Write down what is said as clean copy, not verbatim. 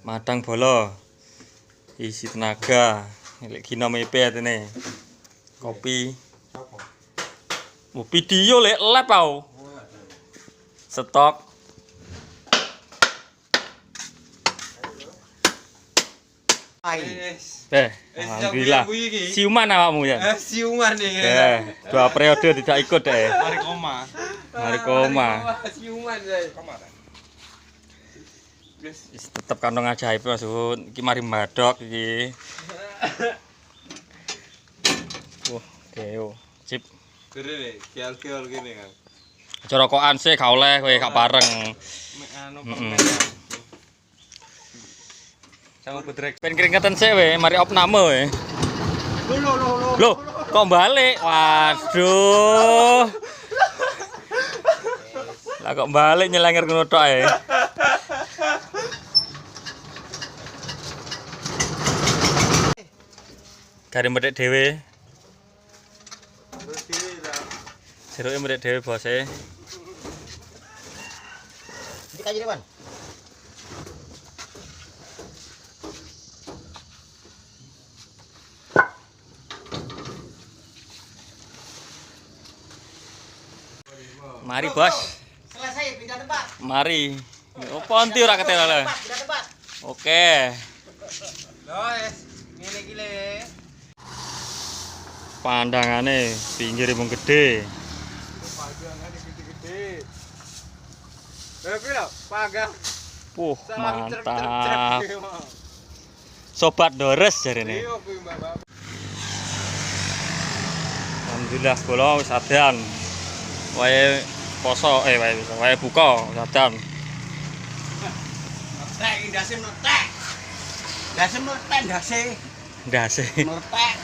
Madang bolo. Isi tenaga. Lek Gino mepe atene. Kopi. Video lek lep au. Stok. Alhamdulillah. Siuman awakmu ya? Siuman nih. Dua periode tidak ikut deh. Mari koma. Mari koma. Siuman deh. Tetep kantong ajaib Mas Hun. Iki mari mbadok iki. Wah, keo. Sip. Gede kial-kial gini kan. Corokokan sih gak oleh kowe gak bareng. Sama putrek. Pen keringetan sih we, mari opname we. Loh, kok balik? Waduh. Lah kok balik nyelengir ngono tok ae. Kare medhek dhewe. Jeroke medhek dhewe bose. Iki kaji depan. Mari, Bos. Selesai pindah tempat. Mari. Opo anti ora ketela. Pindah tempat. Oke. Guys, ngene iki le. Pandangane pinggir mung gede. Pagangane gede-gede. Pira pagang. Mantap. Sobat Dores jarene. Iya kuwi Mbak. Alhamdulillah kula wis adan. Wae poso wae buka adan. Tek ndase notek. Ndase notek ndase. Ndase. Notek.